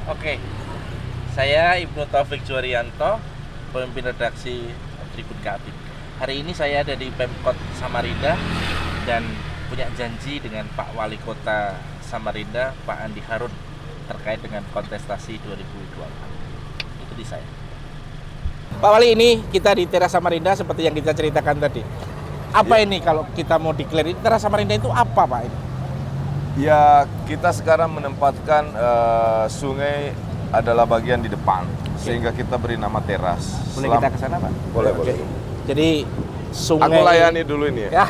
Oke, saya Ibnu Taufik Juwarianto, pemimpin redaksi Tribun Kapit. Hari ini saya ada di Pemkot Samarinda dan punya janji dengan Pak Wali Kota Samarinda, Pak Andi Harun, terkait dengan kontestasi 2024. Itu di saya. Pak Wali, ini kita di Teras Samarinda seperti yang kita ceritakan tadi. Apa ini kalau kita mau declare, Teras Samarinda itu apa, Pak? Ini? Ya, kita sekarang menempatkan sungai adalah bagian di depan, sehingga kita beri nama teras. Boleh kita ke sana, Pak? Boleh, Oke. boleh. Jadi sungai, Aku layani dulu ini ya.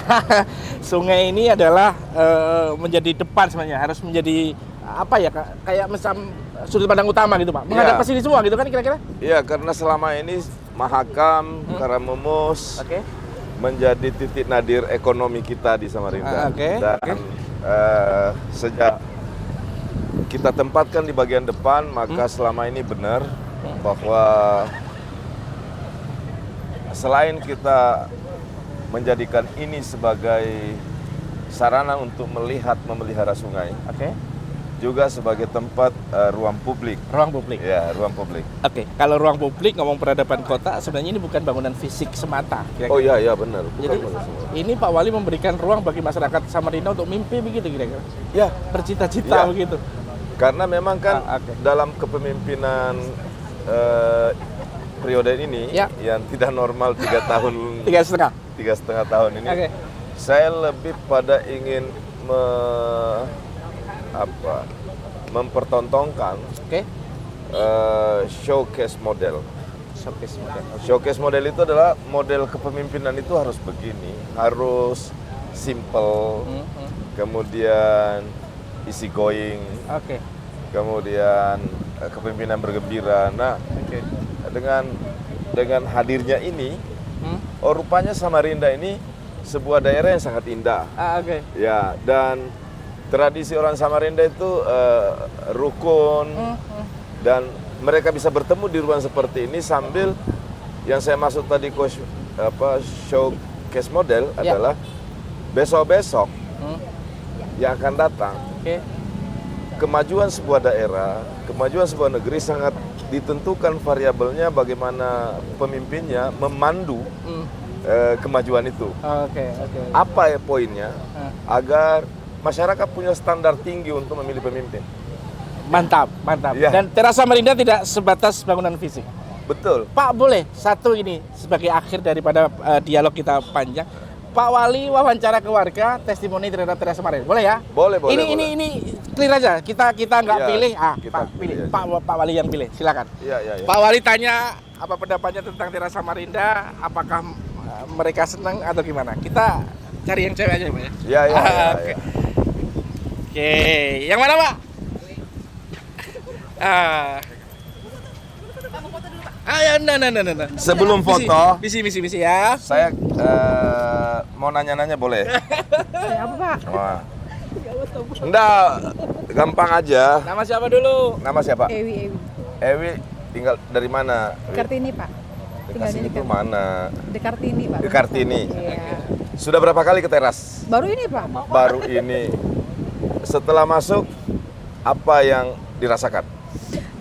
sungai ini adalah menjadi depan sebenarnya, harus menjadi apa ya, kayak macam sudut pandang utama gitu, Pak. Menghadap ke sini semua gitu kan kira-kira? Iya, karena selama ini Mahakam, Karamemus menjadi titik nadir ekonomi kita di Samarinda. Dan sejak kita tempatkan di bagian depan, maka selama ini benar bahwa selain kita menjadikan ini sebagai sarana untuk melihat memelihara sungai, juga sebagai tempat ruang publik. Ruang publik. Ya, ruang publik. Oke, kalau ruang publik ngomong peradaban kota, sebenarnya ini bukan bangunan fisik semata. Kira-kira. Oh iya, benar. Bukan Jadi ini Pak Wali memberikan ruang bagi masyarakat Samarinda untuk mimpi begitu kira-kira. Ya, Bercita-cita Ya. begitu. karena memang kan dalam kepemimpinan periode ini yang tidak normal 3 tahun, 3,5 tahun ini, saya lebih pada ingin mempertontonkan showcase model. Showcase model itu adalah model kepemimpinan itu harus begini, harus simple, kemudian easy going, kemudian kepemimpinan bergembira. Nah, dengan hadirnya ini, rupanya Samarinda ini sebuah daerah yang sangat indah. Ya, dan tradisi orang Samarinda itu rukun, dan mereka bisa bertemu di ruang seperti ini sambil yang saya maksud tadi showcase model adalah besok-besok yang akan datang. Kemajuan sebuah daerah, kemajuan sebuah negeri sangat ditentukan variabelnya bagaimana pemimpinnya memandu kemajuan itu. Apa ya poinnya? Agar masyarakat punya standar tinggi untuk memilih pemimpin. Mantap. Ya. Dan Teras Samarinda tidak sebatas bangunan fisik. Betul. Pak, boleh satu ini sebagai akhir daripada dialog kita panjang. Pak Wali wawancara ke warga, testimoni terhadap Teras Samarinda. Boleh ya? Boleh. Ini clear aja. Kita nggak pilih. Kita pilih. pilih Pak Wali yang pilih. Silakan. Iya. Pak Wali tanya apa pendapatnya tentang Teras Samarinda, apakah mereka senang atau gimana? Kita cari yang cewek aja, Pak ya. Iya. Oke, yang mana, Pak? Nah. Sebelum foto, Misi ya. saya mau nanya-nanya boleh? Apa, Pak? Wah. Enggak, gampang aja. Nama siapa dulu? Nama siapa? Ewi. Ewi, tinggal dari mana? Kartini, Pak. Tinggal Kasih di itu mana? Di Kartini, Pak. Di Kartini. Iya. Sudah berapa kali ke teras? Baru ini, Pak. Baru ini. Setelah masuk, apa yang dirasakan?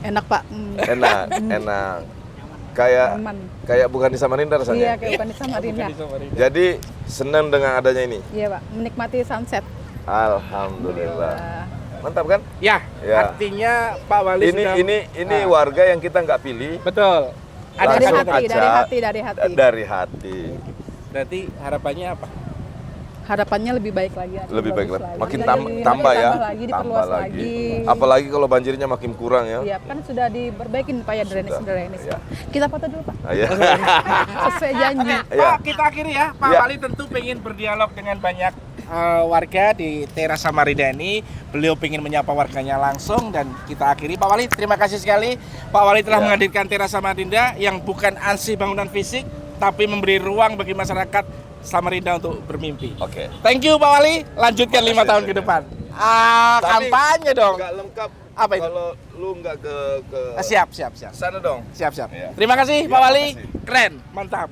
Enak, Pak. Enak. Kayak bukan di Samarinda rasanya. Iya, kayak bukan di Samarinda. Jadi senang dengan adanya ini. Iya, Pak. Menikmati sunset. Alhamdulillah. Mantap kan? Ya. Ya. Artinya Pak Wali ini warga yang kita nggak pilih. Betul. Langsung Dari hati. Dari hati. Berarti harapannya apa? Harapannya lebih baik lagi. Lebih baik lagi. Makin Lagi, tambah ya. lagi, diperluas lagi. Apalagi kalau banjirnya makin kurang ya. Iya, kan sudah diperbaikin Pak ya drainase. Ya. Kita foto dulu, Pak. Iya. Sesuai janji. Iya. Pak, kita akhiri ya. Pak Iya. Wali tentu pengen berdialog dengan banyak warga di Teras Samarinda ini. Beliau pengen menyapa warganya langsung dan kita akhiri. Pak Wali, terima kasih sekali. Pak Wali telah menghadirkan Teras Samarinda yang bukan ansih bangunan fisik, tapi memberi ruang bagi masyarakat Samarinda untuk bermimpi. Oke. Thank you Pak Wali. Lanjutkan 5 tahun ke depan. Kampanye dong. Nggak lengkap. Apa itu? Kalau lu nggak ke Siap. sana dong. Siap. Iya. Terima kasih Iya, Pak Wali. makasih. Keren, mantap.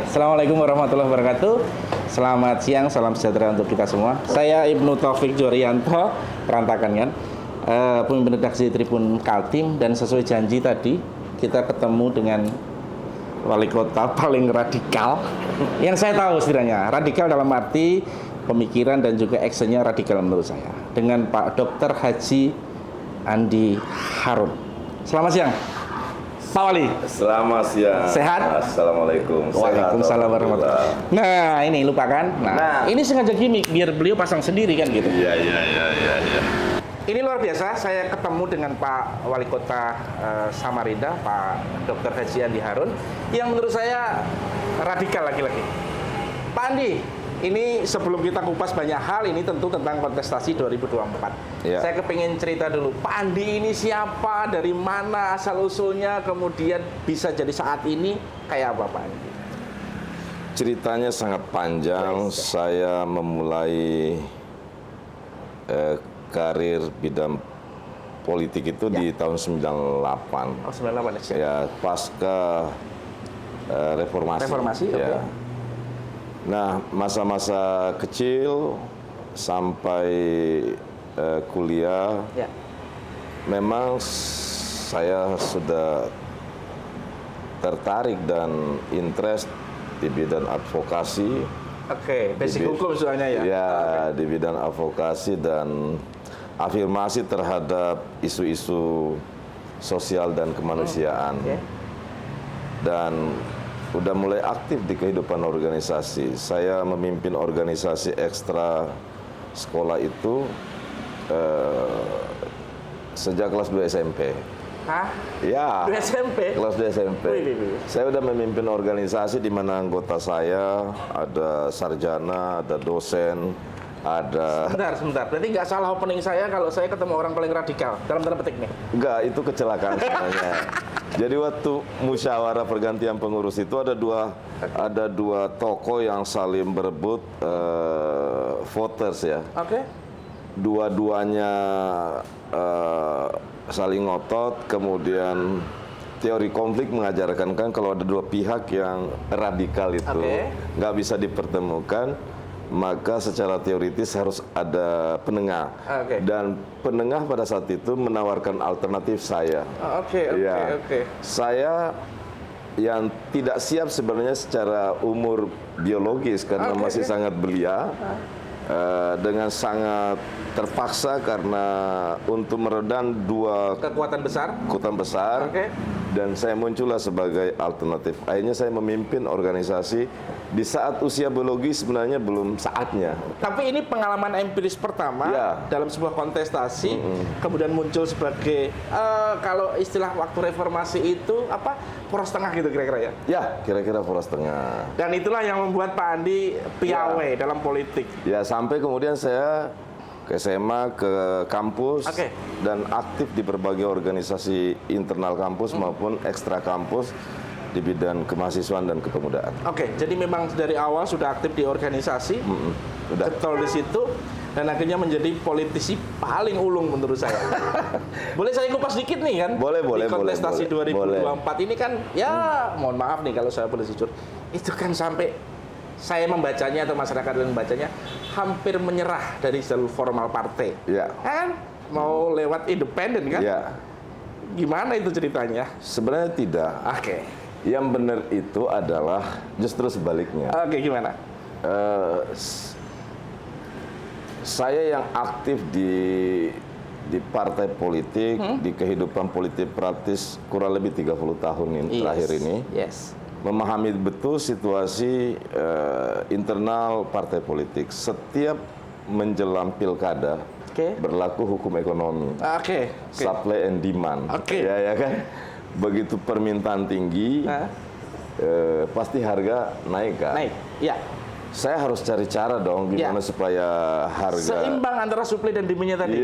Assalamualaikum warahmatullahi wabarakatuh. Selamat siang, salam sejahtera untuk kita semua. Saya Ibnu Taufik Jorianto, perantakan kan, pemimpin redaksi Tribun Kaltim, dan sesuai janji tadi kita ketemu dengan wali kota paling radikal yang saya tahu setidaknya. Radikal dalam arti pemikiran dan juga actionnya radikal menurut saya. Dengan Pak Dr. Haji Andi Harun. Selamat siang, Pak Wali. Selamat siang. Sehat? Assalamualaikum. Waalaikumsalam warahmatullahi wabarakatuh. Nah, ini lupakan. Nah, ini sengaja gimmick biar beliau pasang sendiri kan gitu. Iya. Ini luar biasa. Saya ketemu dengan Pak Wali Kota Samarinda, Pak Dr. Haji Andi Harun, yang menurut saya radikal lagi-lagi. Pak Andi, ini sebelum kita kupas banyak hal, ini tentu tentang kontestasi 2024. Ya. Saya kepingin cerita dulu, Pak Andi ini siapa, dari mana asal-usulnya, kemudian bisa jadi saat ini kayak apa Pak Andi? Ceritanya sangat panjang. Saya memulai karir bidang politik itu di tahun 98. Oh, 98 ya? Ya, pasca reformasi. Reformasi, ya. oke. Nah, masa-masa kecil sampai kuliah, Ya. memang saya sudah tertarik dan interest di bidang advokasi. Oke, basic hukum soalnya ya? Ya, di bidang advokasi dan afirmasi terhadap isu-isu sosial dan kemanusiaan. Oke. Dan udah mulai aktif di kehidupan organisasi. Saya memimpin organisasi ekstra sekolah itu sejak kelas 2 SMP. Hah? Ya. 2 SMP? Kelas 2 SMP. Wih. Saya udah memimpin organisasi di mana anggota saya ada sarjana, ada dosen, ada... Sebentar. Berarti nggak salah opening saya kalau saya ketemu orang paling radikal, dalam tanda petik nih? Enggak, itu kecelakaan sebenarnya. Jadi waktu musyawarah pergantian pengurus itu ada dua tokoh yang saling berebut voters ya. Oke. Dua-duanya saling ngotot, kemudian teori konflik mengajarkan kan kalau ada dua pihak yang radikal itu nggak bisa dipertemukan, maka secara teoritis harus ada penengah. Dan penengah pada saat itu menawarkan alternatif saya. Oke. Saya yang tidak siap sebenarnya secara umur biologis karena masih sangat belia, dengan sangat terpaksa karena untuk meredam dua Kekuatan besar. Dan saya muncullah sebagai alternatif. Akhirnya saya memimpin organisasi di saat usia biologis sebenarnya belum saatnya. Tapi ini pengalaman empiris pertama dalam sebuah kontestasi, kemudian muncul sebagai kalau istilah waktu reformasi itu apa, poros tengah gitu kira-kira ya? Ya, kira-kira poros tengah. Dan itulah yang membuat Pak Andi piawai dalam politik. Ya, sampai kemudian saya ke SMA, ke kampus, dan aktif di berbagai organisasi internal kampus maupun ekstra kampus di bidang kemahasiswaan dan kepemudaan. Oke, jadi memang dari awal sudah aktif di organisasi, getol di situ, dan akhirnya menjadi politisi paling ulung menurut saya. Boleh saya kupas dikit nih kan? Boleh. Di kontestasi boleh, 2024 ini kan, ya mohon maaf nih kalau saya boleh jujur, itu kan sampai saya membacanya atau masyarakat yang membacanya hampir menyerah dari jalur formal partai. Ya. Kan mau lewat independen kan? Ya. Gimana itu ceritanya? Sebenarnya tidak. Oke. Yang benar itu adalah justru sebaliknya. Oke, gimana? Saya yang aktif di partai politik, di kehidupan politik praktis kurang lebih 30 tahun ini, terakhir ini. Memahami betul situasi internal partai politik. Setiap menjelang pilkada berlaku hukum ekonomi, supply and demand, ya kan. Begitu permintaan tinggi, pasti harga naik kan. Saya harus cari cara dong gimana supaya harga seimbang antara supply dan demand-nya tadi.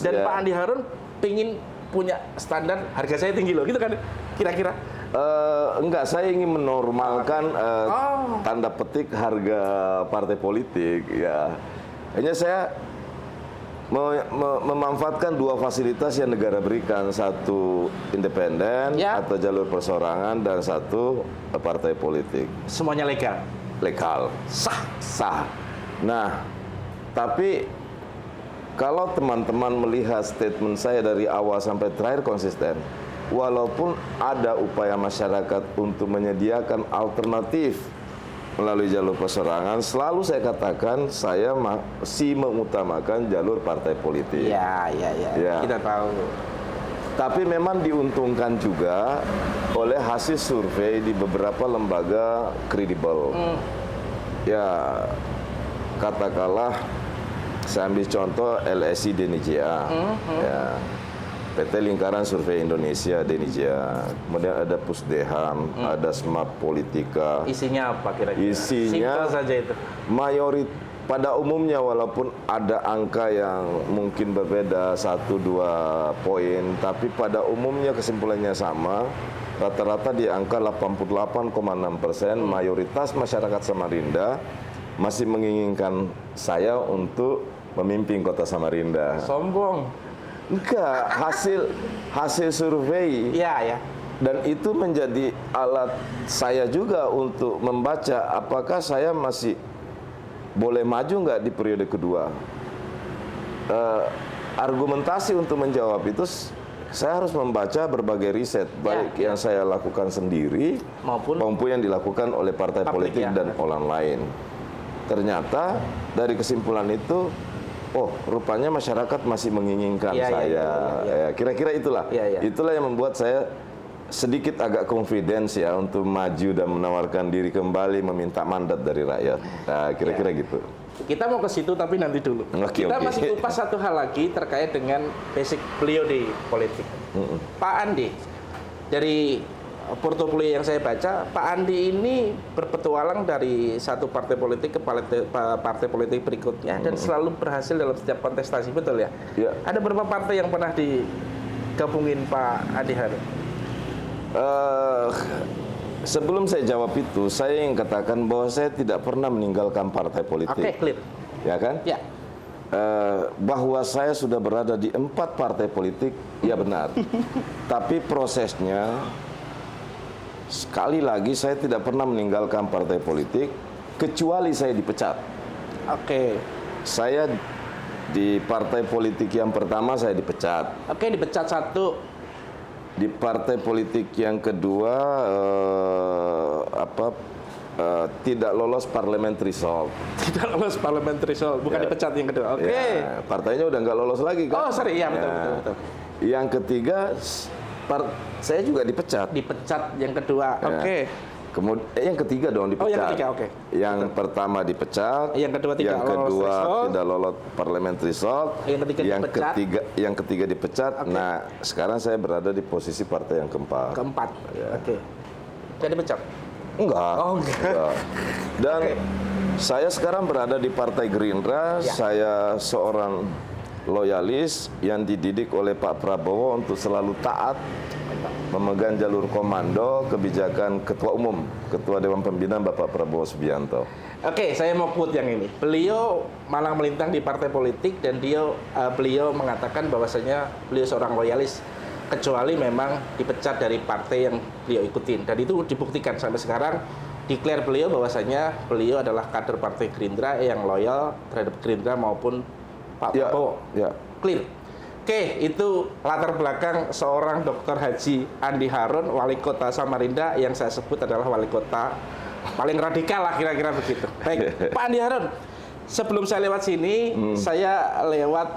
Dan Pak Andi Harun pingin punya standar harga saya tinggi loh, gitu kan kira-kira? Enggak, saya ingin menormalkan tanda petik harga partai politik ya. Hanya saya memanfaatkan dua fasilitas yang negara berikan, satu independen atau jalur perseorangan dan satu partai politik. Semuanya legal, sah. Nah, tapi kalau teman-teman melihat statement saya dari awal sampai terakhir konsisten, walaupun ada upaya masyarakat untuk menyediakan alternatif melalui jalur perseorangan, selalu saya katakan saya masih mengutamakan jalur partai politik. Ya. Kita tahu. Tapi memang diuntungkan juga oleh hasil survei di beberapa lembaga kredibel. Ya, katakanlah saya ambil contoh LSI Denijia, ya, PT Lingkaran Survei Indonesia Denijia, kemudian ada Pusdeham, ada Smart Politika. Isinya apa kira-kira? Isinya simpel saja itu. Pada umumnya walaupun ada angka yang mungkin berbeda 1-2 poin, tapi pada umumnya kesimpulannya sama. Rata-rata di angka 88,6%, mayoritas masyarakat Samarinda masih menginginkan saya untuk memimpin kota Samarinda. Sombong. Enggak, hasil survei. Ya. Dan itu menjadi alat saya juga untuk membaca apakah saya masih boleh maju nggak di periode kedua. Argumentasi untuk menjawab itu saya harus membaca berbagai riset, baik yang saya lakukan sendiri maupun yang dilakukan oleh partai politik dan orang lain. Ternyata dari kesimpulan itu, rupanya masyarakat masih menginginkan saya. Kira-kira itulah. Itulah yang membuat saya sedikit agak confidence ya untuk maju dan menawarkan diri kembali meminta mandat dari rakyat. Nah, kira-kira gitu. Kita mau ke situ tapi nanti dulu. Kita masih kupas satu hal lagi terkait dengan basic beliau di politik. Pak Andi, dari portofolio yang saya baca, Pak Andi ini berpetualang dari satu partai politik ke partai politik berikutnya dan selalu berhasil dalam setiap kontestasi, betul ya? Ada beberapa partai yang pernah digabungin Pak Andi Harun? Sebelum saya jawab itu, saya ingin katakan bahwa saya tidak pernah meninggalkan partai politik. Oke, clear. Ya kan? Ya. Bahwa saya sudah berada di 4 partai politik, ya benar. Tapi prosesnya, sekali lagi saya tidak pernah meninggalkan partai politik, kecuali saya dipecat. Oke. Saya di partai politik yang pertama saya dipecat. Oke, dipecat satu. Di partai politik yang kedua tidak lolos parliamentary threshold. Tidak lolos parliamentary threshold, bukan dipecat yang kedua. Oke. Partainya udah nggak lolos lagi kan? Oh, sorry, ya betul. Yang ketiga saya juga dipecat. Dipecat yang kedua. Oke. Kemudian yang ketiga dong dipecat. Oh, yang ketiga, oke. Yang pertama dipecat. Yang kedua tidak lolos parliamentary threshold. Yang ketiga dipecat. Okay. Nah, sekarang saya berada di posisi partai yang keempat. Oke. Jadi dipecat? Enggak. Oh, enggak. Dan saya sekarang berada di Partai Gerindra. Saya seorang loyalis yang dididik oleh Pak Prabowo untuk selalu taat, memegang jalur komando kebijakan Ketua Umum, Ketua Dewan Pembina Bapak Prabowo Subianto. Oke, saya mau quote yang ini. Beliau malang melintang di partai politik dan beliau mengatakan bahwasanya beliau seorang loyalis kecuali memang dipecat dari partai yang beliau ikutin. Dan itu dibuktikan sampai sekarang. Declare beliau bahwasanya beliau adalah kader Partai Gerindra yang loyal terhadap Gerindra maupun Pak Prabowo. Clear. Oke, itu latar belakang seorang Dr. Haji Andi Harun, wali kota Samarinda yang saya sebut adalah wali kota paling radikal lah kira-kira begitu. Baik, Pak Andi Harun, sebelum saya lewat sini, saya lewat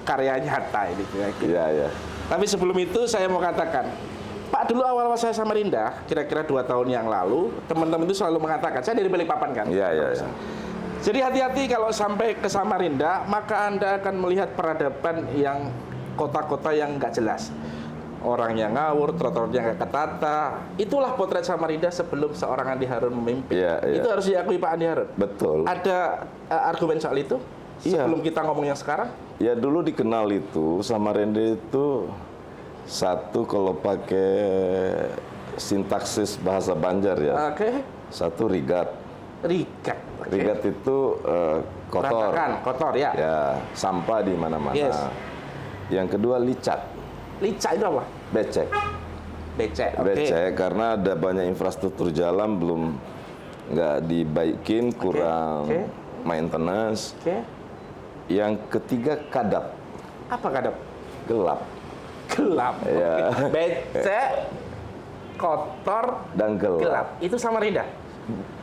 karya nyata ini kira-kira. Iya. Tapi sebelum itu saya mau katakan, Pak, dulu awal-awal saya Samarinda, kira-kira 2 tahun yang lalu, teman-teman itu selalu mengatakan, saya dari Balikpapan kan? Iya. Jadi hati-hati kalau sampai ke Samarinda, maka Anda akan melihat peradaban yang kota-kota yang nggak jelas. Orang yang ngawur, trotoarnya nggak ketata. Itulah potret Samarinda sebelum seorang Andi Harun memimpin. Itu harus diakui Pak Andi Harun. Betul. Ada argumen soal itu? Sebelum kita ngomong yang sekarang? Ya dulu dikenal itu, Samarinda itu satu kalau pakai sintaksis bahasa Banjar ya. Oke. Satu rigat. Rigat. Oke. Rigat itu kotor. Berantakan, kotor ya. Ya, sampah di mana-mana. Yes. Yang kedua licat, Lica itu apa? becek. Becek. Oke. Becek karena ada banyak infrastruktur jalan belum nggak dibaikin, kurang Oke. maintenance. Oke. Yang ketiga kadap, Apa kadap? gelap Gelap. Ya. Oke. Becek, kotor, dan gelap. gelap. Itu Samarinda.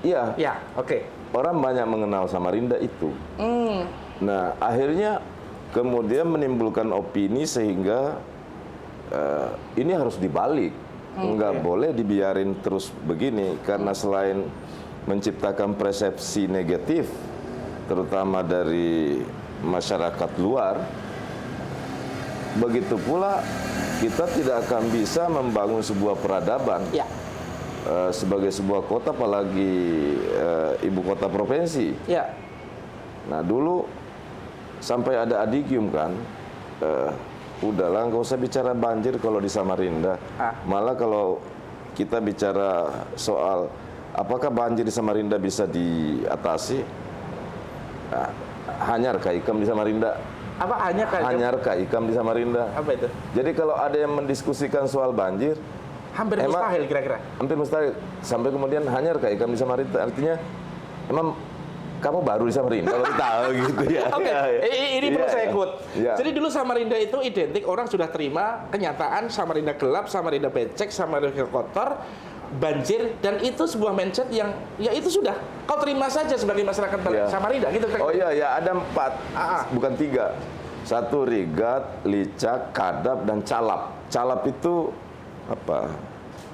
Iya, Ya, oke. orang banyak mengenal Samarinda itu. Nah, akhirnya kemudian menimbulkan opini sehingga ini harus dibalik. Nggak boleh dibiarin terus begini, karena selain menciptakan persepsi negatif, terutama dari masyarakat luar, begitu pula kita tidak akan bisa membangun sebuah peradaban Ya. sebagai sebuah kota, apalagi ibu kota provinsi. Ya. Nah, dulu sampai ada adigium kan, udahlah nggak usah bicara banjir kalau di Samarinda. Malah kalau kita bicara soal apakah banjir di Samarinda bisa diatasi, hanyar ikam di Samarinda. Apa hanya kayak Hanyar ikam di Samarinda. apa itu? Jadi kalau ada yang mendiskusikan soal banjir, Hampir Emang- mustahil kira-kira. hampir mustahil. Sampai kemudian hanyar ikam di Samarinda. Artinya, emang kamu baru di Samarinda kalau tahu gitu ya. Oke, Ya, ya. ini perlu Iya, saya ya. quote. Ya. Jadi dulu Samarinda itu identik, orang sudah terima kenyataan Samarinda gelap, Samarinda becek, Samarinda kotor, banjir, dan itu sebuah mindset yang ya itu sudah kau terima saja sebagai masyarakat Ya. Samarinda gitu. Oh iya, ya ada 4, Ah. bukan 3. 1 rigat, licak, kadap, dan calap. Calap itu apa?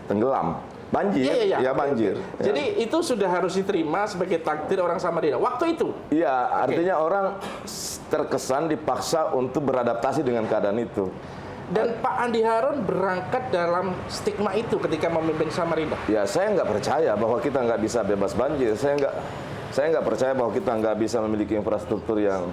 Tenggelam. Banjir. Iya. Ya, banjir. Oke. Jadi itu sudah harus diterima sebagai takdir orang Samarinda waktu itu. Iya, artinya orang terkesan dipaksa untuk beradaptasi dengan keadaan itu. Dan Pak Andi Harun berangkat dalam stigma itu ketika memimpin Samarinda. Ya, saya nggak percaya bahwa kita nggak bisa bebas banjir. Saya nggak percaya bahwa kita nggak bisa memiliki infrastruktur yang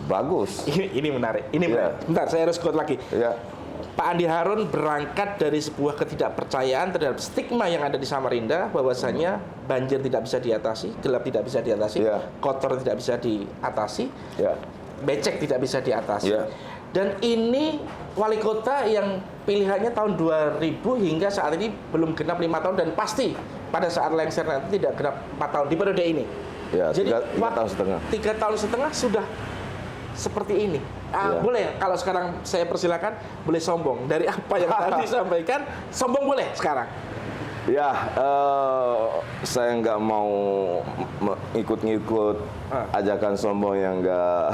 bagus. Ini menarik. Ini Iya. menarik. Bentar, saya harus quote lagi. Ya, Pak Andi Harun berangkat dari sebuah ketidakpercayaan terhadap stigma yang ada di Samarinda, bahwasanya banjir tidak bisa diatasi, gelap tidak bisa diatasi, Iya. kotor tidak bisa diatasi, ya, becek tidak bisa diatasi. Iya. Dan ini wali kota yang pilihannya tahun 2000 hingga saat ini belum genap 5 tahun, dan pasti pada saat lengser nanti tidak genap 4 tahun di periode ini. ya. Jadi 3 tahun setengah. 3 tahun setengah sudah seperti ini. Iya. Boleh kalau sekarang saya persilakan, boleh sombong dari apa yang tadi disampaikan, sombong boleh sekarang. Ya, saya nggak mau ikut-ngikut ajakan sombong yang nggak.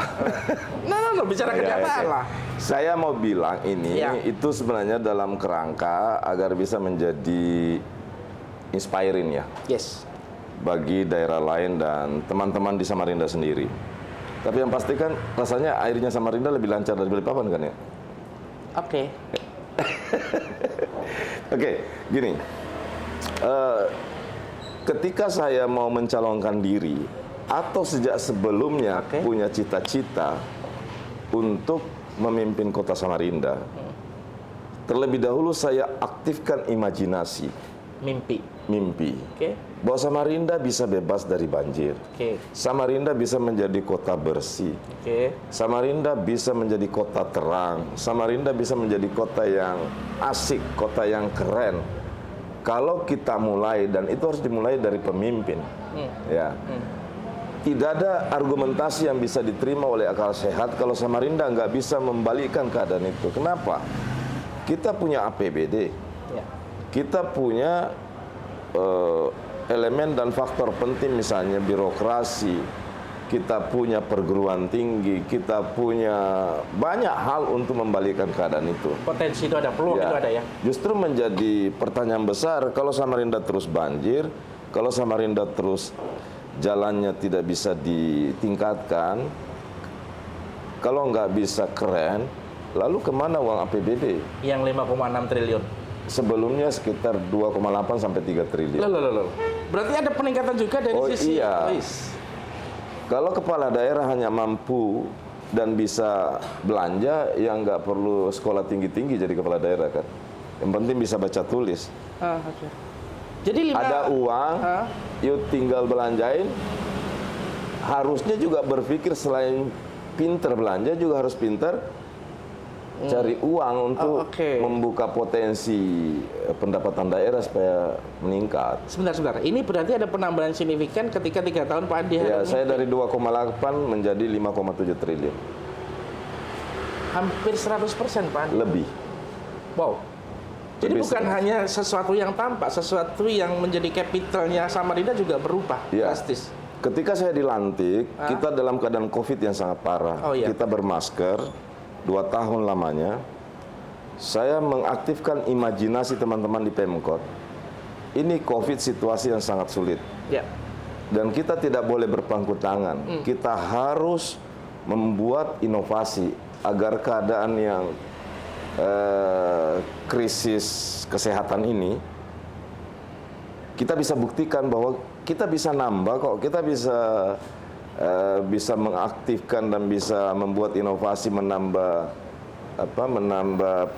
No, bicara kenyataan Ya, lah. Saya mau bilang ini Ya. itu sebenarnya dalam kerangka agar bisa menjadi inspiring ya Yes. bagi daerah lain dan teman-teman di Samarinda sendiri. Tapi yang pasti kan rasanya airnya Samarinda lebih lancar dari Balikpapan kan ya? Oke. Oke, gini. Ketika saya mau mencalonkan diri atau sejak sebelumnya Oke. punya cita-cita untuk memimpin kota Samarinda, terlebih dahulu saya aktifkan imajinasi, mimpi, Oke. bahwa Samarinda bisa bebas dari banjir. Oke. Samarinda bisa menjadi kota bersih. Oke. Samarinda bisa menjadi kota terang. Samarinda bisa menjadi kota yang asik, kota yang keren. Kalau kita mulai, dan itu harus dimulai dari pemimpin. Ya. Tidak ada argumentasi yang bisa diterima oleh akal sehat kalau Samarinda nggak bisa membalikkan keadaan itu. Kenapa? Kita punya APBD. Ya. Kita punya elemen dan faktor penting, misalnya birokrasi, kita punya perguruan tinggi, kita punya banyak hal untuk membalikkan keadaan itu. Potensi itu ada, peluang itu ada ya. Justru menjadi pertanyaan besar kalau Samarinda terus banjir, kalau Samarinda terus jalannya tidak bisa ditingkatkan, kalau nggak bisa keren, lalu kemana uang APBD? Yang 5,6 triliun. Sebelumnya sekitar 2,8 sampai 3 triliun. Loh. Berarti ada peningkatan juga dari Oh, sisi iya. Kalau kepala daerah hanya mampu dan bisa belanja, yang nggak perlu sekolah tinggi-tinggi jadi kepala daerah kan. Yang penting bisa baca tulis. Oke. Jadi ada uang, yuk tinggal belanjain. Harusnya juga berpikir selain pinter belanja juga harus pinter cari uang untuk membuka potensi pendapatan daerah supaya meningkat. Sebentar. Ini berarti ada penambahan signifikan ketika 3 tahun Pak Andi. Ya, saya dari 2,8 menjadi 5,7 triliun. Hampir 100% Pak Andi. Lebih. Wow. Jadi Lebih bukan 100%. hanya sesuatu yang tampak, sesuatu yang menjadi kapitalnya Samarinda juga berubah drastis. Ketika saya dilantik, kita dalam keadaan COVID yang sangat parah. Kita bermasker 2 tahun lamanya. Saya mengaktifkan imajinasi teman-teman di Pemkot. Ini COVID situasi yang sangat sulit. Dan kita tidak boleh berpangku tangan. Kita harus membuat inovasi agar keadaan yang krisis kesehatan ini kita bisa buktikan bahwa kita bisa nambah kok, kita bisa mengaktifkan dan bisa membuat inovasi, menambah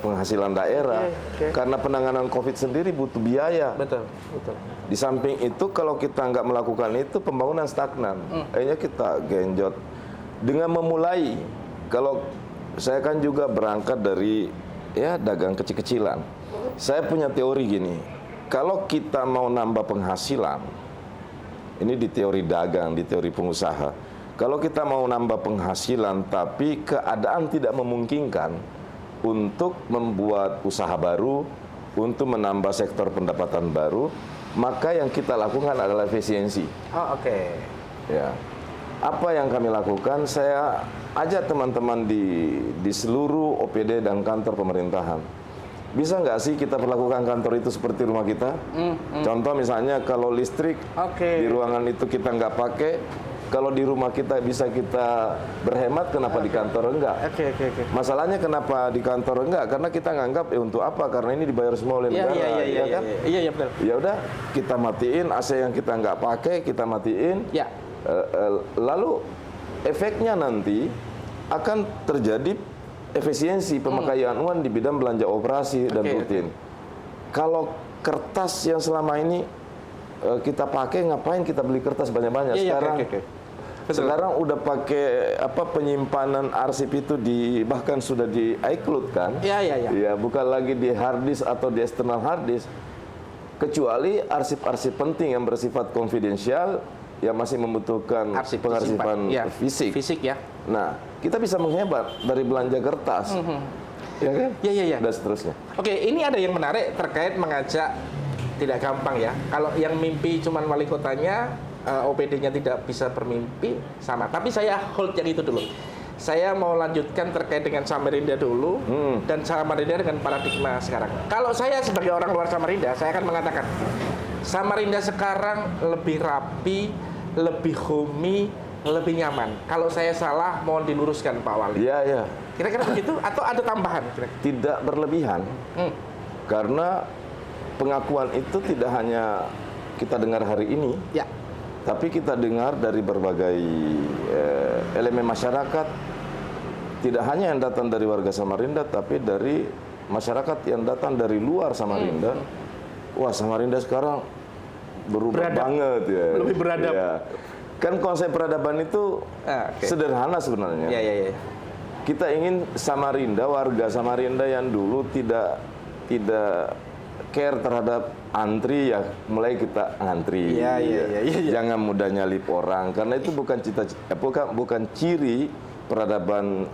penghasilan daerah. Karena penanganan COVID sendiri butuh biaya. Betul. Di samping itu kalau kita nggak melakukan itu pembangunan stagnan. Akhirnya kita genjot dengan memulai. Kalau saya kan juga berangkat dari dagang kecil-kecilan. Saya punya teori gini. Kalau kita mau nambah penghasilan, ini di teori dagang, di teori pengusaha. Kalau kita mau nambah penghasilan tapi keadaan tidak memungkinkan untuk membuat usaha baru, untuk menambah sektor pendapatan baru, maka yang kita lakukan adalah efisiensi. Ya. Apa yang kami lakukan? Saya ajak teman-teman di seluruh OPD dan kantor pemerintahan. Bisa nggak sih kita perlakukan kantor itu seperti rumah kita? Contoh misalnya kalau listrik di ruangan itu kita nggak pakai, kalau di rumah kita bisa kita berhemat, kenapa di kantor enggak? Masalahnya kenapa di kantor enggak? Karena kita nganggap untuk apa? Karena ini dibayar semua oleh negara, kan? Iya betul. Ya udah, kita matiin AC yang kita nggak pakai, kita matiin. Lalu efeknya nanti akan terjadi efisiensi pemakaian uang di bidang belanja operasi dan rutin. Kalau kertas yang selama ini kita pakai, ngapain kita beli kertas banyak-banyak? Sekarang udah pakai penyimpanan arsip itu bahkan sudah di iCloud kan? Ya, bukan lagi di hard disk atau di external hard disk. Kecuali arsip-arsip penting yang bersifat konfidensial yang masih membutuhkan pengarsipan fisik. Nah, kita bisa menghemat dari belanja kertas. Ya kan? Dan seterusnya. Ini ada yang menarik terkait mengajak, tidak gampang ya. Kalau yang mimpi cuman wali kotanya, OPD-nya tidak bisa bermimpi, sama. Tapi saya hold yang itu dulu. Saya mau lanjutkan terkait dengan Samarinda dulu, dan Samarinda dengan paradigma sekarang. Kalau saya sebagai orang luar Samarinda, saya akan mengatakan Samarinda sekarang lebih rapi, lebih homey, lebih nyaman. Kalau saya salah, mohon diluruskan Pak Wali. Iya. Kira-kira begitu atau ada tambahan? Tidak berlebihan. Karena pengakuan itu tidak hanya kita dengar hari ini, tapi kita dengar dari berbagai elemen masyarakat. Tidak hanya yang datang dari warga Samarinda, tapi dari masyarakat yang datang dari luar Samarinda. Wah, Samarinda sekarang berubah banget ya. Lebih beradab. Ya. Kan konsep peradaban itu sederhana sebenarnya. Kita ingin Samarinda, warga Samarinda yang dulu tidak care terhadap antri, ya mulai kita antri. Jangan mudah nyalip orang, karena itu bukan bukan ciri peradaban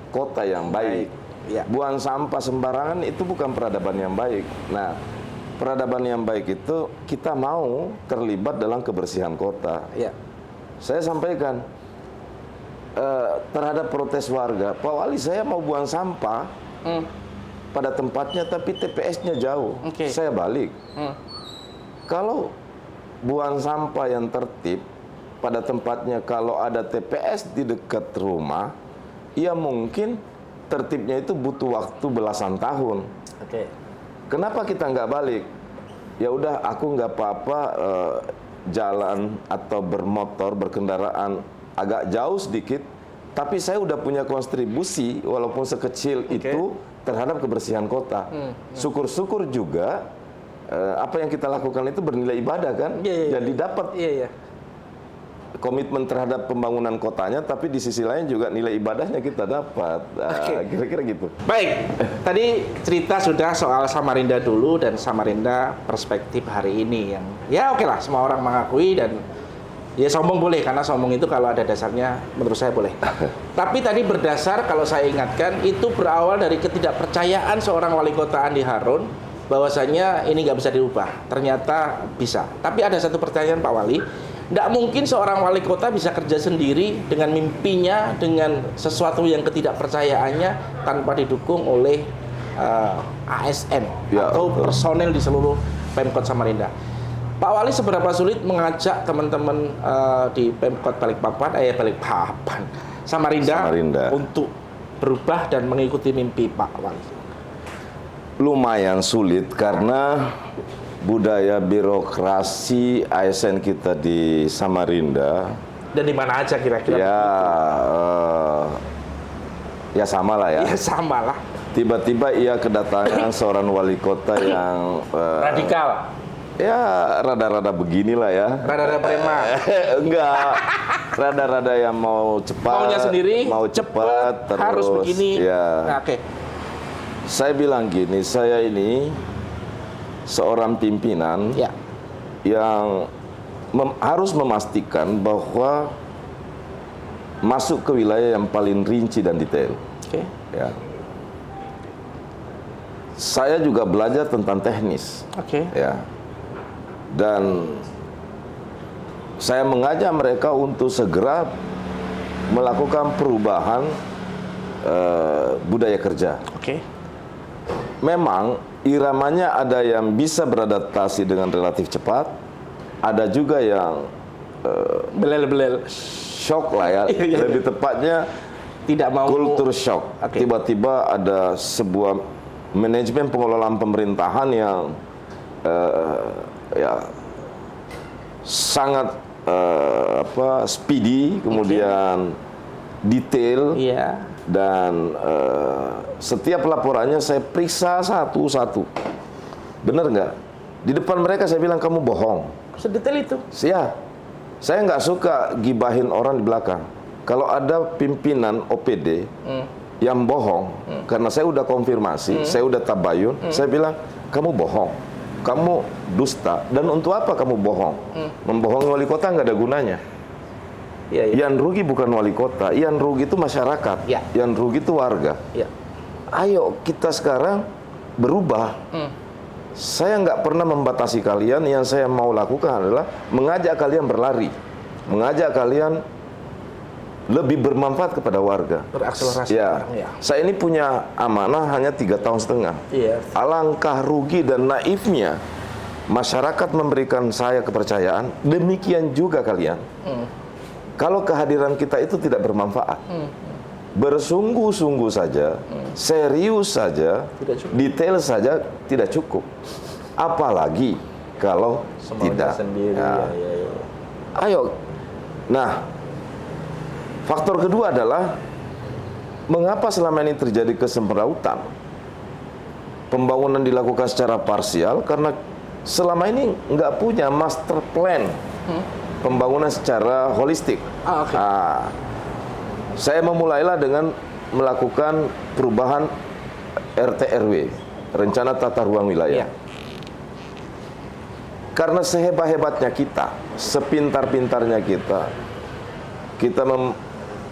kota yang baik. Buang sampah sembarangan itu bukan peradaban yang baik. Nah, peradaban yang baik itu kita mau terlibat dalam kebersihan kota. Saya sampaikan terhadap protes warga, Pak Wali, saya mau buang sampah pada tempatnya tapi TPS-nya jauh. Saya balik. Kalau buang sampah yang tertib pada tempatnya, kalau ada TPS di dekat rumah, ya mungkin tertibnya itu butuh waktu belasan tahun. Kenapa kita nggak balik? Ya udah, aku nggak apa-apa jalan atau bermotor, berkendaraan agak jauh sedikit, tapi saya udah punya kontribusi walaupun sekecil itu terhadap kebersihan kota. Syukur-syukur juga apa yang kita lakukan itu bernilai ibadah kan? Jadi dapat komitmen terhadap pembangunan kotanya, tapi di sisi lain juga nilai ibadahnya kita dapat. Kira-kira gitu. Baik, tadi cerita sudah soal Samarinda dulu dan Samarinda perspektif hari ini yang ya oke lah, semua orang mengakui dan ya sombong boleh, karena sombong itu kalau ada dasarnya menurut saya boleh. Tapi tadi berdasar, kalau saya ingatkan, itu berawal dari ketidakpercayaan seorang wali kota Andi Harun bahwasanya ini nggak bisa diubah. Ternyata bisa. Tapi ada satu pertanyaan Pak Wali, nggak mungkin seorang wali kota bisa kerja sendiri dengan mimpinya, dengan sesuatu yang ketidakpercayaannya tanpa didukung oleh ASN atau betul. personel di seluruh Pemkot Samarinda. Pak Wali seberapa sulit mengajak teman-teman di Pemkot Balikpapan, Samarinda untuk berubah dan mengikuti mimpi Pak Wali? Lumayan sulit karena budaya birokrasi ASN kita di Samarinda dan di mana aja kira-kira? Ya sama lah ya. Ya sama lah. Tiba-tiba ia kedatangan seorang wali kota yang radikal. Ya rada-rada beginilah ya. Rada-rada preman. Enggak. Rada-rada yang mau cepat. Maunya sendiri. Mau cepat terus. Harus begini. Ya. Nah, oke. Saya bilang gini, saya ini seorang pimpinan yang harus memastikan bahwa masuk ke wilayah yang paling rinci dan detail. Oke. Ya. Saya juga belajar tentang teknis. Oke. Ya. Dan saya mengajak mereka untuk segera melakukan perubahan budaya kerja. Oke. Memang iramanya ada yang bisa beradaptasi dengan relatif cepat, ada juga yang belel-belel shock lah ya, lebih tepatnya tidak mau kultur shock. Tiba-tiba ada sebuah manajemen pengelolaan pemerintahan yang ya sangat speedy, kemudian detail, dan setiap laporannya saya periksa satu-satu. Benar nggak? Di depan mereka saya bilang kamu bohong. Sedetail itu? Ya, saya nggak suka gibahin orang di belakang. Kalau ada pimpinan OPD yang bohong, karena saya udah konfirmasi, saya udah tabayun, saya bilang kamu bohong, kamu dusta, dan untuk apa kamu bohong? Membohongi wali kota nggak ada gunanya. Yang rugi bukan wali kota, yang rugi itu masyarakat, yang rugi itu warga. Ayo kita sekarang berubah. Saya nggak pernah membatasi kalian, yang saya mau lakukan adalah mengajak kalian berlari, mengajak kalian lebih bermanfaat kepada warga. Berakselerasi. Saya ini punya amanah hanya 3,5 tahun. Alangkah rugi dan naifnya masyarakat memberikan saya kepercayaan, demikian juga kalian. Kalau kehadiran kita itu tidak bermanfaat, bersungguh-sungguh saja, serius saja, detail saja tidak cukup. Apalagi kalau tidak. Sendiri. Ayo. Nah, faktor kedua adalah mengapa selama ini terjadi kesemrautan? Pembangunan dilakukan secara parsial karena selama ini nggak punya master plan. Pembangunan secara holistik. Saya memulailah dengan melakukan perubahan RT/RW, rencana tata ruang wilayah. Karena sehebat-hebatnya kita, sepintar-pintarnya kita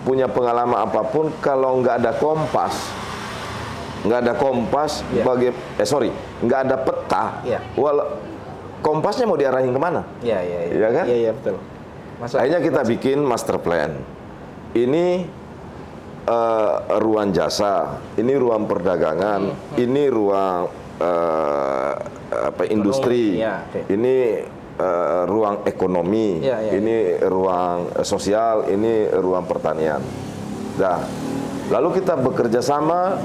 punya pengalaman apapun, kalau nggak ada kompas, nggak ada peta, kompasnya mau diarahin kemana? Iya kan? Iya, betul. Akhirnya kita bikin master plan. Ini ruang jasa, ini ruang perdagangan, ini ruang industri, ini ruang ekonomi, ini ruang sosial, ini ruang pertanian. Nah, lalu kita bekerja sama,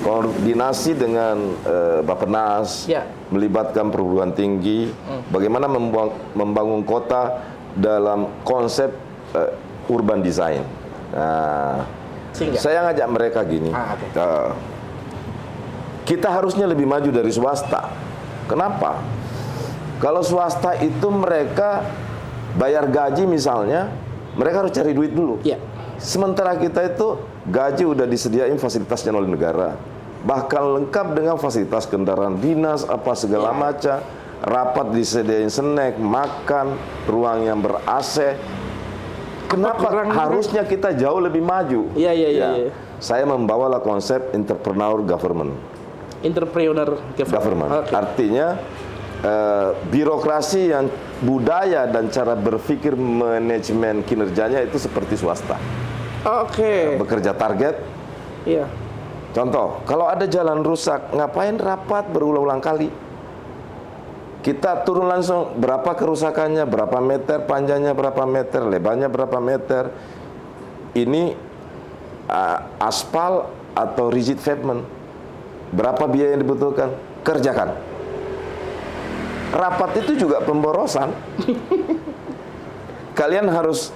koordinasi dengan Bappenas, melibatkan perguruan tinggi, bagaimana membangun kota dalam konsep urban design. Nah, saya ngajak mereka gini, kita harusnya lebih maju dari swasta. Kenapa? Kalau swasta itu mereka bayar gaji misalnya, mereka harus cari duit dulu. Iya. Sementara kita itu gaji udah disediain fasilitasnya oleh negara. Bahkan lengkap dengan fasilitas kendaraan dinas, apa segala macam. Rapat disediain snack, makan, ruang yang ber-AC. Kenapa harusnya kita jauh lebih maju? Iya. Saya membawalah konsep entrepreneur government. Entrepreneur Government. Oke. Artinya birokrasi yang budaya dan cara berpikir manajemen kinerjanya itu seperti swasta. Oke. Bekerja target. Iya. Contoh, kalau ada jalan rusak, ngapain rapat berulang-ulang kali? Kita turun langsung, berapa kerusakannya, berapa meter, panjangnya berapa meter, lebarnya berapa meter. Ini aspal atau rigid pavement. Berapa biaya yang dibutuhkan? Kerjakan. Rapat itu juga pemborosan. Kalian harus,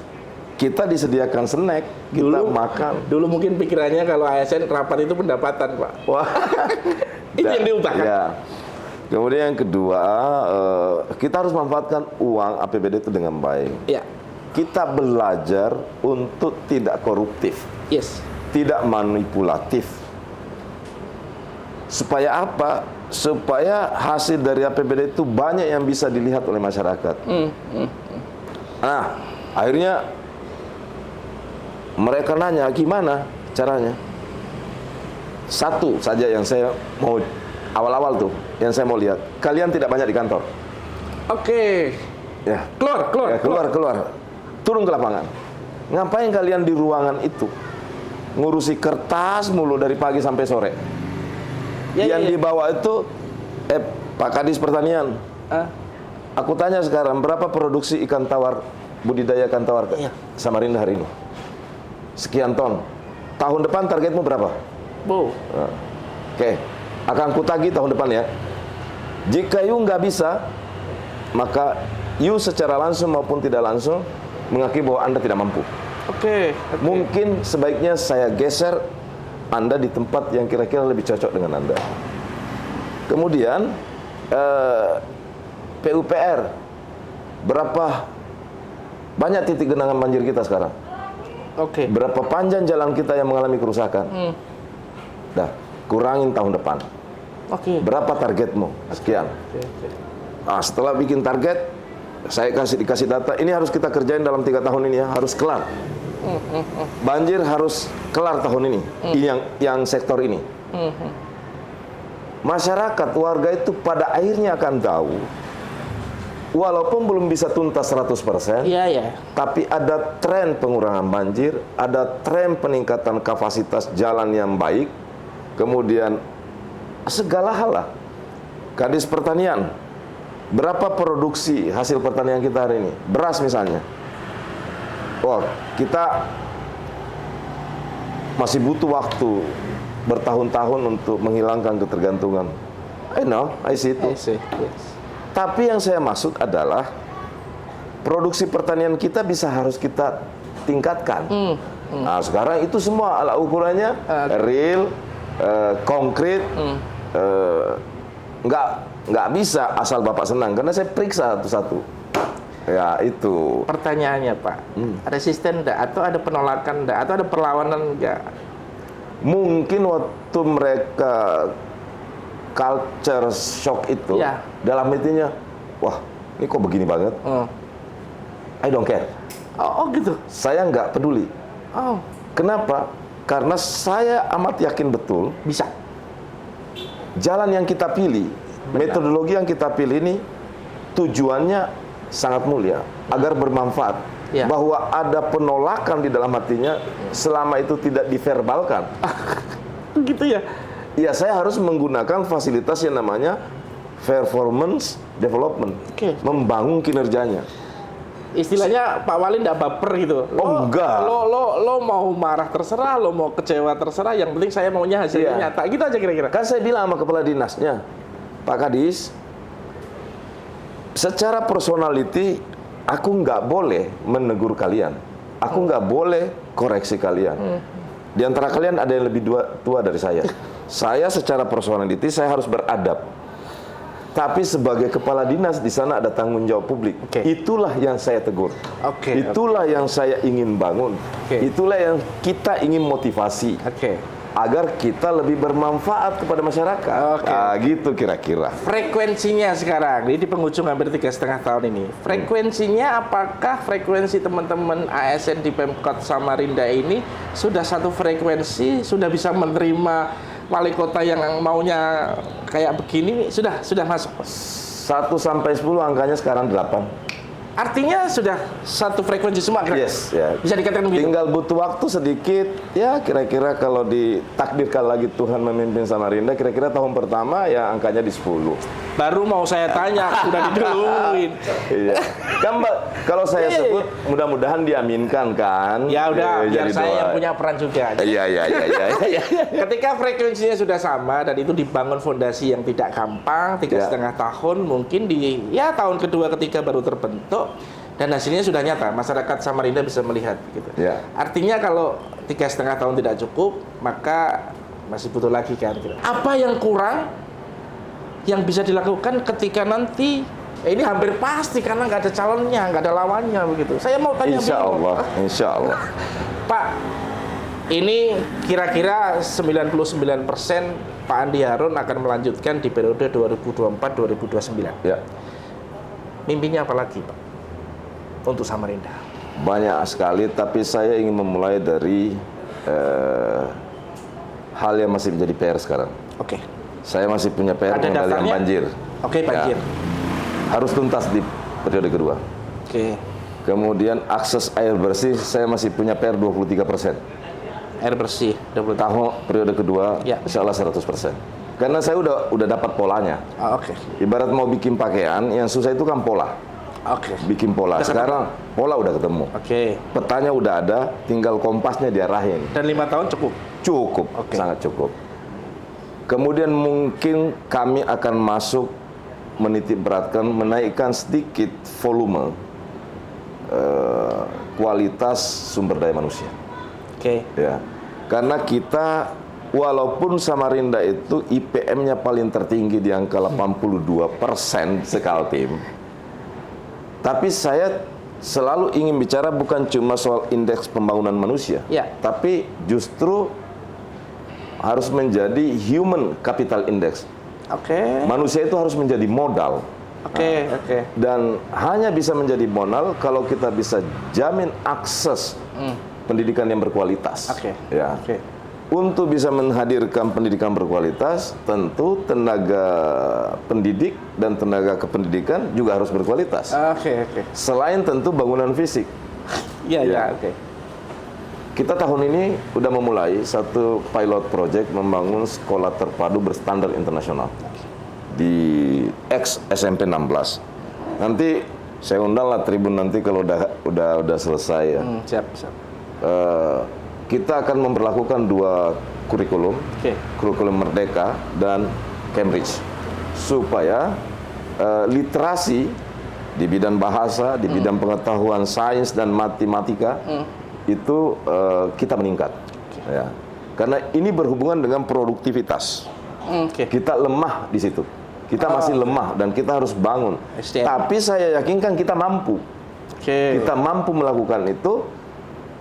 kita disediakan snack, kita makan. Dulu mungkin pikirannya kalau ASN rapat itu pendapatan, Pak. Wah, Itu yang diutahkan. Ya. Kemudian yang kedua, kita harus manfaatkan uang APBD itu dengan baik. Iya. Kita belajar untuk tidak koruptif, Yes. tidak manipulatif. Supaya apa? Supaya hasil dari APBD itu banyak yang bisa dilihat oleh masyarakat. Nah, akhirnya mereka nanya gimana caranya. Satu saja yang saya mau awal-awal tuh, yang saya mau lihat. Kalian tidak banyak di kantor. Oke. Ya. Keluar. Turun ke lapangan. Ngapain kalian di ruangan itu? Ngurusi kertas mulu dari pagi sampai sore. Yang dibawa itu Pak Kadis Pertanian. Aku tanya sekarang, berapa produksi ikan tawar, budidaya ikan tawar Samarinda hari ini? Sekian ton. Tahun depan targetmu berapa? Oke. Akan kutagi tahun depan ya. Jika you nggak bisa, maka you secara langsung maupun tidak langsung mengakui bahwa Anda tidak mampu. Oke. Mungkin sebaiknya saya geser Anda di tempat yang kira-kira lebih cocok dengan Anda. Kemudian PUPR, berapa banyak titik genangan banjir kita sekarang? Oke. Berapa panjang jalan kita yang mengalami kerusakan? Dah, kurangin tahun depan. Oke. Berapa targetmu? Sekian. Nah, setelah bikin target, saya dikasih data. Ini harus kita kerjain dalam 3 tahun ini ya, harus kelar. Banjir harus kelar tahun ini. Ini yang sektor ini. Masyarakat, warga itu pada akhirnya akan tahu, walaupun belum bisa tuntas 100%, tapi ada tren pengurangan banjir, ada tren peningkatan kapasitas jalan yang baik, kemudian segala hal lah. Kadis Pertanian, berapa produksi hasil pertanian kita hari ini? Beras misalnya. Wah, kita masih butuh waktu bertahun-tahun untuk menghilangkan ketergantungan. I know, I see itu. Tapi yang saya maksud adalah produksi pertanian kita harus kita tingkatkan. Nah, sekarang itu semua alat ukurannya real, konkret, nggak bisa asal Bapak senang, karena saya periksa satu-satu. Ya itu. Pertanyaannya Pak, resisten enggak? Atau ada penolakan enggak? Atau ada perlawanan enggak? Mungkin waktu mereka culture shock itu, dalam intinya, wah ini kok begini banget. I don't care. Oh gitu? Saya nggak peduli. Kenapa? Karena saya amat yakin betul bisa. Jalan yang kita pilih, metodologi yang kita pilih ini tujuannya sangat mulia, agar bermanfaat. Bahwa ada penolakan di dalam hatinya selama itu tidak diverbalkan. Gitu ya? Iya, saya harus menggunakan fasilitas yang namanya performance development, membangun kinerjanya. Istilahnya Pak Wali nggak baper gitu. Enggak. Lo mau marah terserah, lo mau kecewa terserah. Yang penting saya maunya hasilnya nyata. Gitu aja kira-kira. Kan saya bilang sama kepala dinasnya, Pak Kadis, secara personality aku nggak boleh menegur kalian. Aku nggak boleh koreksi kalian. Di antara kalian ada yang lebih tua dari saya. Saya secara personality saya harus beradab. Tapi sebagai kepala dinas di sana ada tanggung jawab publik. Oke. Itulah yang saya tegur. Oke. Itulah yang saya ingin bangun. Oke. Itulah yang kita ingin motivasi. Oke. Agar kita lebih bermanfaat kepada masyarakat. Oke. Nah, gitu kira-kira. Frekuensinya sekarang, ini di penghujung hampir 3,5 tahun ini. Frekuensinya apakah frekuensi teman-teman ASN di Pemkot Samarinda ini sudah satu frekuensi, sudah bisa menerima wali kota yang maunya kayak begini, sudah masuk? 1 sampai 10 angkanya sekarang 8. Artinya sudah satu frekuensi semua kan? Yes, ya. Bisa dikatakan begitu? Tinggal butuh waktu sedikit, ya kira-kira kalau ditakdirkan lagi Tuhan memimpin Samarinda, kira-kira tahun pertama ya angkanya di 10. Baru mau saya tanya, sudah diduluin. Iya. Kan kalau saya Iya. sebut mudah-mudahan diaminkan kan. Ya udah, biar jadi saya yang doa. punya peran juga. Iya. Ketika frekuensinya sudah sama dan itu dibangun fondasi yang tidak gampang, 3,5 tahun, mungkin di tahun kedua ketiga baru terbentuk dan hasilnya sudah nyata, masyarakat Samarinda bisa melihat gitu. Ya. Artinya kalau 3,5 tahun tidak cukup, maka masih butuh lagi kan gitu. Apa yang kurang yang bisa dilakukan ketika nanti ini hampir pasti karena nggak ada calonnya, nggak ada lawannya begitu. Saya mau tanya Insya Allah. Pak, ini kira-kira 99% Pak Andi Harun akan melanjutkan di periode 2024-2029. Ya. Mimpinya apa lagi, Pak? Untuk Samarinda. Banyak sekali, tapi saya ingin memulai dari hal yang masih menjadi PR sekarang. Oke. Saya masih punya PR Ada mengendalikan daftarnya? banjir. Oke, banjir. Ya. Harus tuntas di periode kedua. Oke. Kemudian akses air bersih, saya masih punya PR 23%. Air bersih 20 tahun. Tahun periode kedua, Ya. insya Allah 100%. Karena saya udah dapat polanya. Oke. Ibarat mau bikin pakaian, yang susah itu kan pola. Oke. Bikin pola. Udah Sekarang pola udah ketemu. Oke. Petanya udah ada, tinggal kompasnya diarahin. Dan 5 tahun cukup. Cukup, Oke. sangat cukup. Kemudian mungkin kami akan masuk menitik beratkan, menaikkan sedikit volume kualitas sumber daya manusia. Oke. Ya, karena kita walaupun Samarinda itu IPM-nya paling tertinggi di angka 82% Sekaltim, tapi saya selalu ingin bicara bukan cuma soal indeks pembangunan manusia, Ya. tapi justru harus menjadi human capital index. Oke. Manusia itu harus menjadi modal. Oke. Dan hanya bisa menjadi modal kalau kita bisa jamin akses pendidikan yang berkualitas. Oke. Ya. Oke. Untuk bisa menghadirkan pendidikan berkualitas, tentu tenaga pendidik dan tenaga kependidikan juga harus berkualitas. Oke. Selain tentu bangunan fisik. Iya, Ya. oke. Kita tahun ini sudah memulai satu pilot project membangun sekolah terpadu berstandar internasional di SMP 16. Nanti saya undang lah Tribun nanti kalau udah selesai ya. Siap. Kita akan memperlakukan 2 kurikulum, Oke. kurikulum Merdeka dan Cambridge, supaya literasi di bidang bahasa, di bidang pengetahuan sains dan matematika itu kita meningkat. Ya. Karena ini berhubungan dengan produktivitas. Oke. Kita lemah di situ. Kita masih lemah dan kita harus bangun. SDM. Tapi saya yakinkan kita mampu. Oke. Kita mampu melakukan itu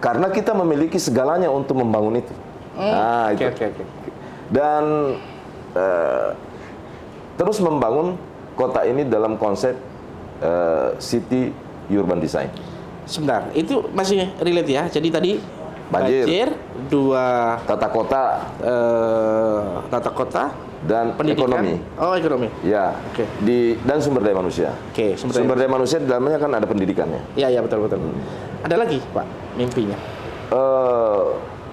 karena kita memiliki segalanya untuk membangun itu. Nah, itu. Oke. Dan terus membangun kota ini dalam konsep city urban design. Sebentar, itu masih relate ya. Jadi tadi Banjir. 2 Tata kota tata kota, dan pendidikan. ekonomi. Oh, ekonomi. Ya. Oke. Dan sumber daya manusia. Oke, Sumber daya manusia di dalamnya kan ada pendidikannya. Iya, betul. Ada lagi, Pak, mimpinya?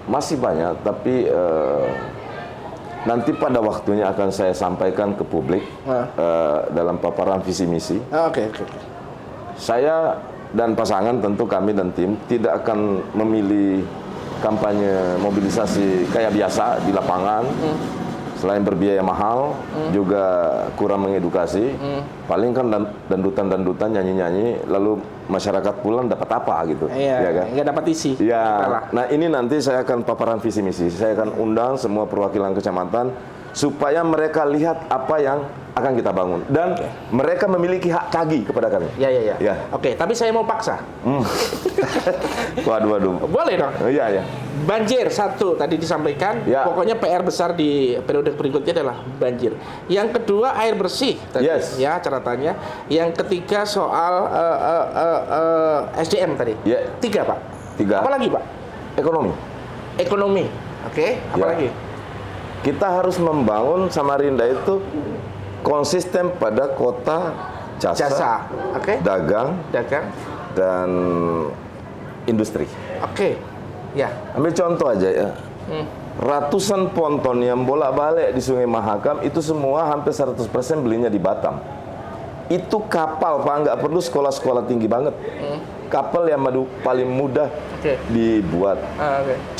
Masih banyak, tapi nanti pada waktunya akan saya sampaikan ke publik dalam paparan visi misi. Oke. Saya dan pasangan, tentu kami dan tim tidak akan memilih kampanye mobilisasi kayak biasa di lapangan. Selain berbiaya mahal, juga kurang mengedukasi. Paling kan dandutan-dandutan, nyanyi-nyanyi, lalu masyarakat pulang dapat apa gitu. Iya, ya kan? nggak dapat isi. Ya, Kalah. nah ini nanti saya akan paparan visi misi. Saya akan undang semua perwakilan kecamatan supaya mereka lihat apa yang akan kita bangun dan mereka memiliki hak tagih kepada kami. Ya. Ya. Oke, tapi saya mau paksa. Waduh. Boleh dong. Iya. Banjir satu tadi disampaikan. Ya. Pokoknya PR besar di periode berikutnya adalah banjir. Yang kedua air bersih. Tadi, Yes. ya catatannya. Yang ketiga soal SDM tadi. Ya. 3 Pak. 3. Apa lagi Pak? Ekonomi. Oke. Apa Ya. lagi? Kita harus membangun Samarinda itu konsisten pada kota jasa. Oke. Dagang, dan industri. Oke. Ya. Ambil contoh aja ya. Ratusan ponton yang bolak-balik di Sungai Mahakam itu semua hampir 100% belinya di Batam. Itu kapal Pak, nggak perlu sekolah-sekolah tinggi banget. Kapal yang paling mudah dibuat.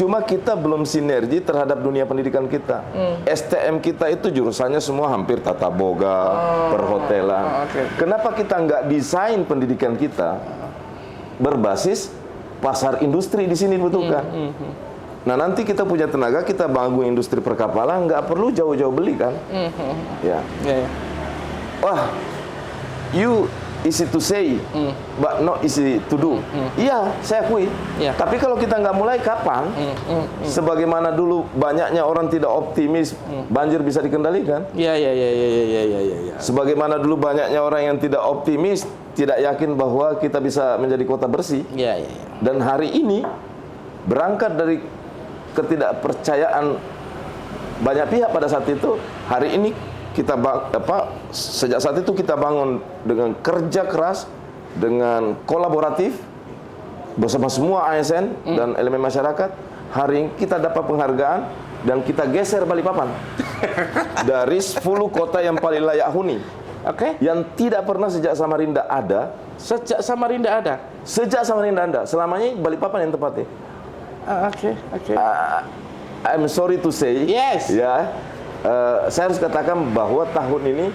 Cuma kita belum sinergi terhadap dunia pendidikan kita. STM kita itu jurusannya semua hampir tata boga, perhotelan. Kenapa kita nggak desain pendidikan kita berbasis pasar industri di sini dibutuhkan? Nah nanti kita punya tenaga, kita bangun industri perkapalan, nggak perlu jauh-jauh beli kan? Ya. Wah, you easy to say, but not easy to do. Iya, saya akui. Tapi kalau kita nggak mulai, kapan? Sebagaimana dulu banyaknya orang tidak optimis, banjir bisa dikendalikan. Iya. Sebagaimana dulu banyaknya orang yang tidak optimis, tidak yakin bahwa kita bisa menjadi kota bersih. Iya. Dan hari ini berangkat dari ketidakpercayaan banyak pihak pada saat itu, hari ini kita sejak saat itu kita bangun dengan kerja keras, dengan kolaboratif bersama semua ASN dan elemen masyarakat. Hari ini kita dapat penghargaan dan kita geser Balikpapan dari 10 kota yang paling layak huni. Yang tidak pernah sejak Samarinda ada. Sejak Samarinda ada. Selamanya Balikpapan yang tepatnya. I'm sorry to say. Yes. Ya. Saya harus katakan bahwa tahun ini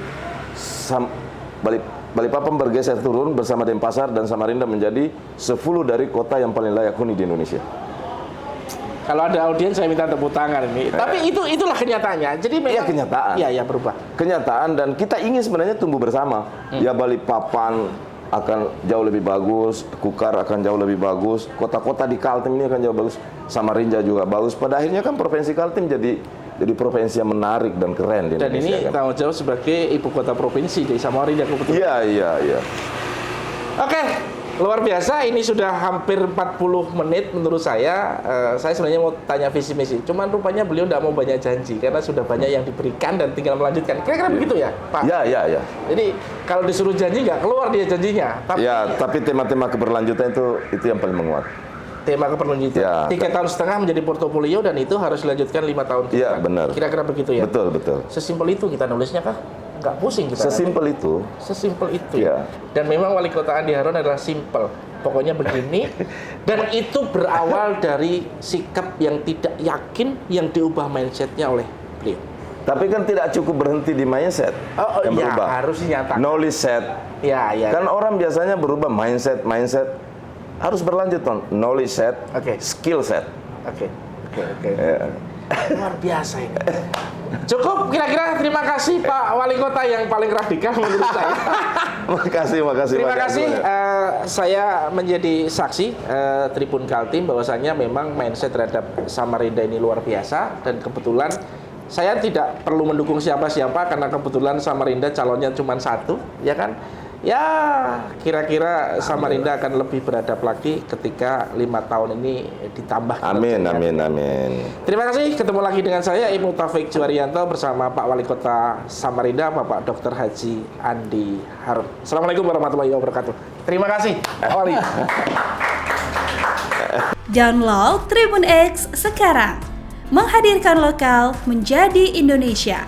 Balikpapan bergeser turun bersama Denpasar dan Samarinda menjadi 10 dari kota yang paling layak huni di Indonesia. Kalau ada audiens saya minta tepuk tangan ini. Tapi itulah kenyataannya. Jadi memang kenyataan. Iya, berubah. Kenyataan dan kita ingin sebenarnya tumbuh bersama. Ya Balikpapan akan jauh lebih bagus, Kukar akan jauh lebih bagus, kota-kota di Kaltim ini akan jauh bagus, Samarinda juga bagus. Pada akhirnya kan Provinsi Kaltim jadi provinsi yang menarik dan keren di Indonesia. Dan ini tanggung jawab sebagai ibu kota provinsi dari Samarinda. Iya. Oke, luar biasa. Ini sudah hampir 40 menit menurut saya. Saya sebenarnya mau tanya visi misi. Cuman rupanya beliau tidak mau banyak janji karena sudah banyak yang diberikan dan tinggal melanjutkan. Kira-kira begitu ya, Pak? Iya. Jadi kalau disuruh janji nggak keluar dia janjinya. Tapi tema-tema keberlanjutan itu yang paling menguat. Tema keberlanjutan. 3 tahun setengah menjadi portofolio dan itu harus dilanjutkan 5 tahun. Iya, benar. Kira-kira begitu ya? Betul. Sesimpel itu kita nulisnya kah? Nggak pusing kita. Sesimpel itu. Ya. Dan memang wali kota Andi Harun adalah simpel. Pokoknya begini. Dan itu berawal dari sikap yang tidak yakin yang diubah mindsetnya oleh beliau. Tapi kan tidak cukup berhenti di mindset yang berubah. Harus dinyatakan. Knowledge set. Ya. Kan orang biasanya berubah mindset. Harus berlanjut, knowledge set, skill set. Oke. Luar biasa ini. Cukup kira-kira. Terima kasih Pak Wali Kota yang paling radikal menurut saya. Makasih. Terima kasih. Saya menjadi saksi Tribun Kaltim bahwasannya memang mindset terhadap Samarinda ini luar biasa dan kebetulan saya tidak perlu mendukung siapa-siapa karena kebetulan Samarinda calonnya cuma 1, ya kan? Ya, kira-kira Samarinda akan lebih beradab lagi ketika 5 tahun ini ditambah. Amin. Terima kasih. Ketemu lagi dengan saya Ibnu Taufik Juwarianto bersama Pak Wali Kota Samarinda, Bapak Dr. Haji Andi Harun. Assalamualaikum warahmatullahi wabarakatuh. Terima kasih, Pak Wali. Download Tribun X sekarang. Menghadirkan lokal menjadi Indonesia.